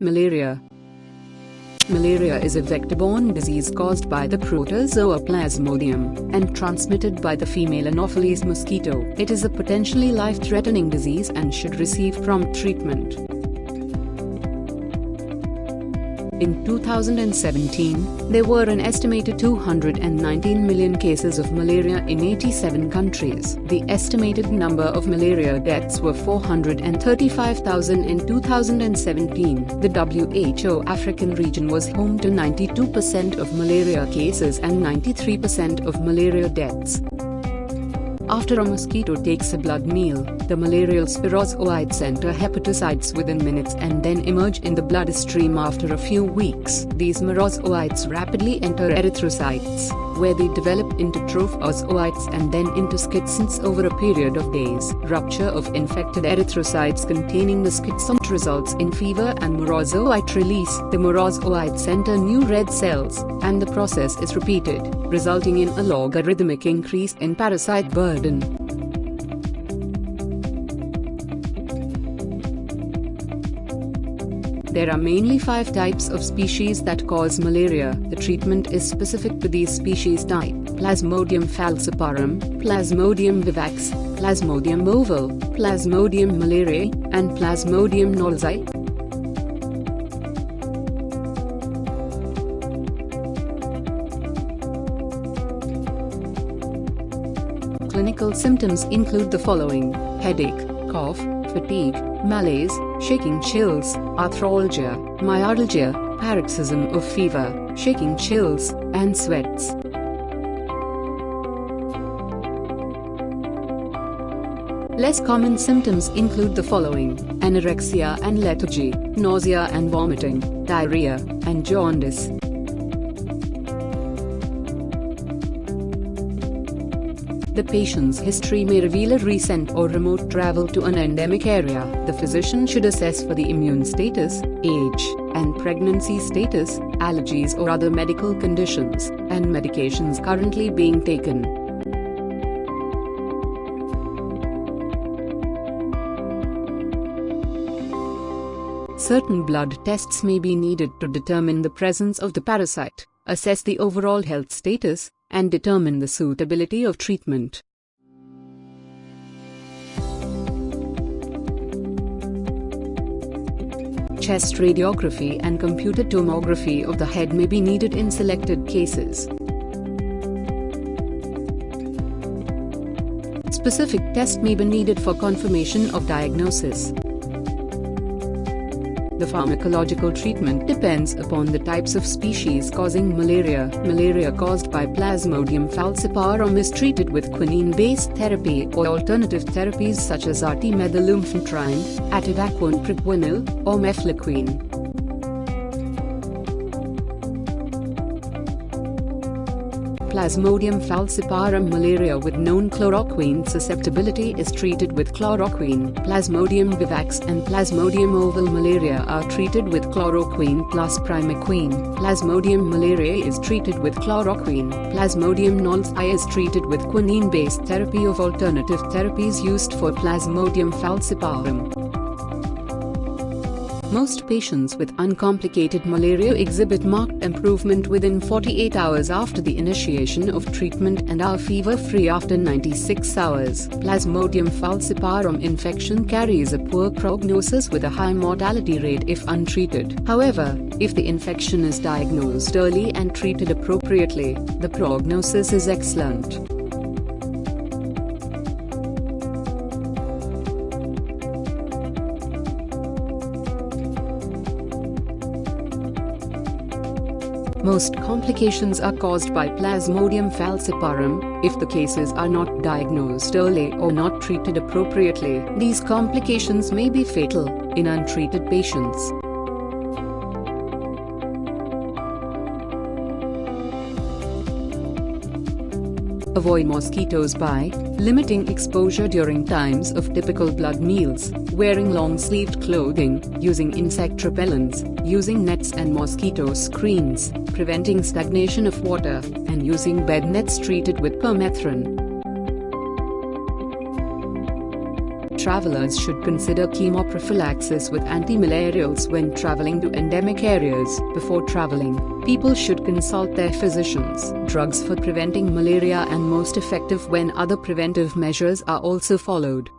Malaria. Malaria is a vector-borne disease caused by the protozoa Plasmodium and transmitted by the female Anopheles mosquito. It is a potentially life-threatening disease and should receive prompt treatment. In 2017, there were an estimated 219 million cases of malaria in 87 countries. The estimated number of malaria deaths were 435,000 in 2017. The WHO African region was home to 92% of malaria cases and 93% of malaria deaths. After a mosquito takes a blood meal, the malarial sporozoites enter hepatocytes within minutes and then emerge in the bloodstream after a few weeks. These sporozoites rapidly enter erythrocytes, where they develop into trophozoites and then into schizons over a period of days. Rupture of infected erythrocytes containing the schizont results in fever and morozoite release. The morozoites enter new red cells, and the process is repeated, resulting in a logarithmic increase in parasite burden. There are mainly 5 types of species that cause malaria. The treatment is specific to these species type: Plasmodium falciparum, Plasmodium vivax, Plasmodium ovale, Plasmodium malariae, and Plasmodium knowlesi. Clinical symptoms include the following: headache, cough, fatigue, malaise, shaking chills, arthralgia, myalgia, paroxysm of fever, shaking chills, and sweats. Less common symptoms include the following: anorexia and lethargy, nausea and vomiting, diarrhea, and jaundice. The patient's history may reveal a recent or remote travel to an endemic area. The physician should assess for the immune status, age, and pregnancy status, allergies or other medical conditions, and medications currently being taken. Certain blood tests may be needed to determine the presence of the parasite, assess the overall health status, and determine the suitability of treatment. Chest radiography and computed tomography of the head may be needed in selected cases. Specific tests may be needed for confirmation of diagnosis. The pharmacological treatment depends upon the types of species causing malaria. Malaria caused by Plasmodium falciparum is treated with quinine-based therapy or alternative therapies such as artemether-lumefantrine, ativaquone preguanil, or mefloquine. Plasmodium falciparum malaria with known chloroquine susceptibility is treated with chloroquine. Plasmodium vivax and Plasmodium ovale malaria are treated with chloroquine plus primaquine. Plasmodium malariae is treated with chloroquine. Plasmodium knowlesi is treated with quinine-based therapy of alternative therapies used for Plasmodium falciparum. Most patients with uncomplicated malaria exhibit marked improvement within 48 hours after the initiation of treatment and are fever-free after 96 hours. Plasmodium falciparum infection carries a poor prognosis with a high mortality rate if untreated. However, if the infection is diagnosed early and treated appropriately, the prognosis is excellent. Most complications are caused by Plasmodium falciparum. If the cases are not diagnosed early or not treated appropriately, these complications may be fatal in untreated patients. Avoid mosquitoes by limiting exposure during times of typical blood meals, wearing long-sleeved clothing, using insect repellents, using nets and mosquito screens, preventing stagnation of water, and using bed nets treated with permethrin. travelers should consider chemoprophylaxis with antimalarials when traveling to endemic areas. Before traveling, people should consult their physicians. Drugs for preventing malaria and most effective when other preventive measures are also followed.